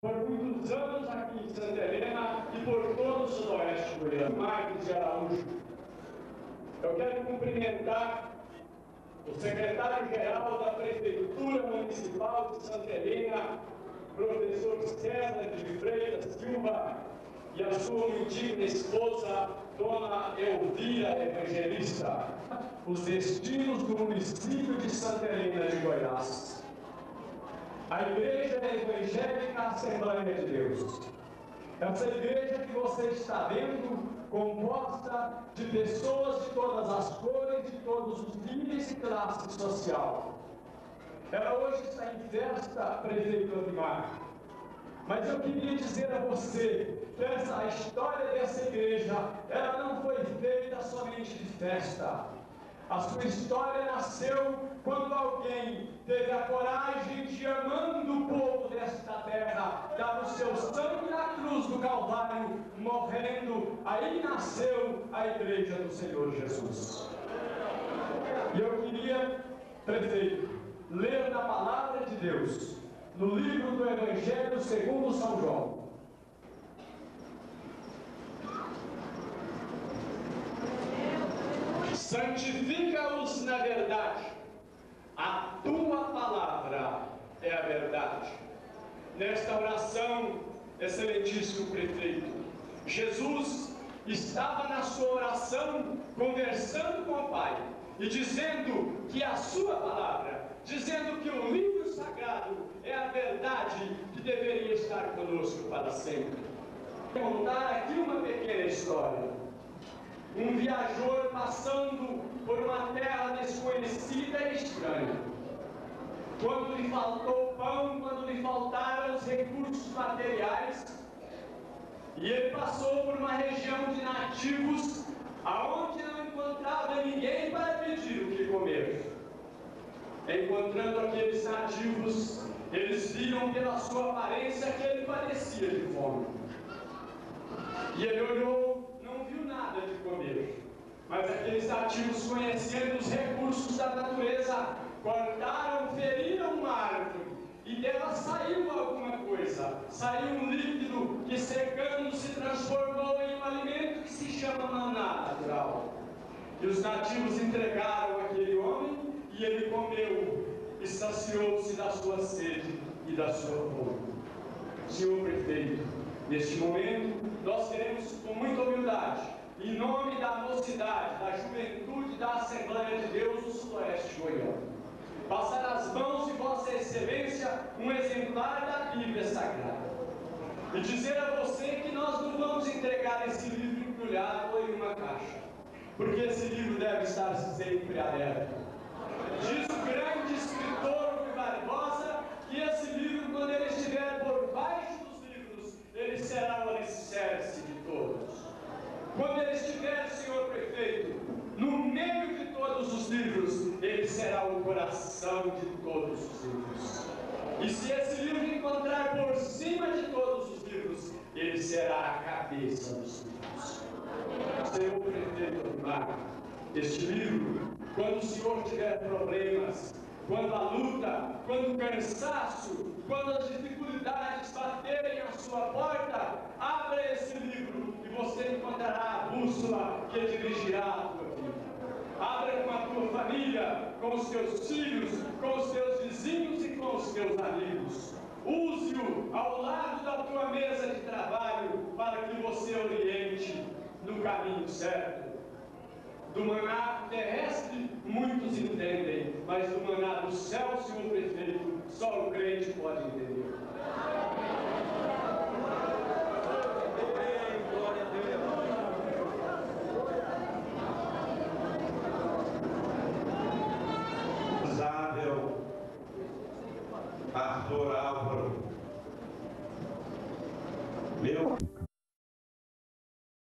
por muitos anos aqui em Santa Helena e por todo o sudoeste goiano. Marques de Araújo. Eu quero cumprimentar o secretário-geral da Prefeitura Municipal de Santa Helena, professor César de Freitas Silva, e a sua muito digna esposa, dona Elvira Evangelista, os destinos do município de Santa Helena de Goiás. A Igreja Evangélica Assembleia de Deus. Essa igreja que você está vendo, composta de pessoas de todas as cores, de todos os níveis e classe social. Ela hoje está em festa, prefeito Odimar. Mas eu queria dizer a você que a história dessa igreja, ela não foi feita somente de festa. A sua história nasceu quando alguém teve a coragem de, amando o povo desta terra, dar o seu sangue na cruz do Calvário, morrendo. Aí nasceu a igreja do Senhor Jesus. E eu queria, prefeito, ler na palavra de Deus, no livro do Evangelho segundo São João. Santifica-os na verdade, a tua palavra é a verdade. Nesta oração, excelentíssimo prefeito, Jesus estava na sua oração conversando com o Pai e dizendo que a sua palavra, dizendo que o livro sagrado é a verdade que deveria estar conosco para sempre. Vou contar aqui uma pequena história. Um viajor passando por uma terra desconhecida e estranha. Quando lhe faltou pão, quando lhe faltaram os recursos materiais, e ele passou por uma região de nativos, aonde não encontrava ninguém para pedir o que comer. Encontrando aqueles nativos, eles viram pela sua aparência que ele padecia de fome. E ele olhou, não viu nada de comer. Mas aqueles nativos, conhecendo os recursos da natureza, cortaram, feriram uma árvore, e dela saiu alguma coisa. Saiu um líquido que, secando, se transformou em um alimento que se chama maná natural. E os nativos entregaram aquele homem, e ele comeu, e saciou-se da sua sede e da sua fome. Senhor prefeito, neste momento, nós queremos, com muita humildade, em nome da mocidade, da juventude da Assembleia de Deus do Sudoeste Goiano, passar às mãos de Vossa Excelência um exemplar da Bíblia Sagrada. E dizer a você que nós não vamos entregar esse livro embrulhado ou em uma caixa, porque esse livro deve estar sempre aberto. Diz o grande escritor Rui Barbosa que esse livro, quando ele estiver por baixo dos livros, ele será o alicerce de todos. Quando ele estiver, senhor prefeito, no meio de todos os livros, ele será o coração de todos os livros. E se esse livro encontrar por cima de todos os livros, ele será a cabeça dos livros. Senhor prefeito Odimar, este livro, quando o senhor tiver problemas, quando a luta, quando o cansaço, quando as dificuldades baterem à sua porta, abra esse livro e você encontrará a bússola que dirigirá a tua vida. Abra com a tua família, com os teus filhos, com os teus vizinhos e com os teus amigos. Use-o ao lado da tua mesa de trabalho para que você oriente no caminho certo. Do maná terrestre, muitos entendem, mas do maná do céu, senhor prefeito, só o crente pode entender. Glória a Deus. Usável, pastor Álvaro, meu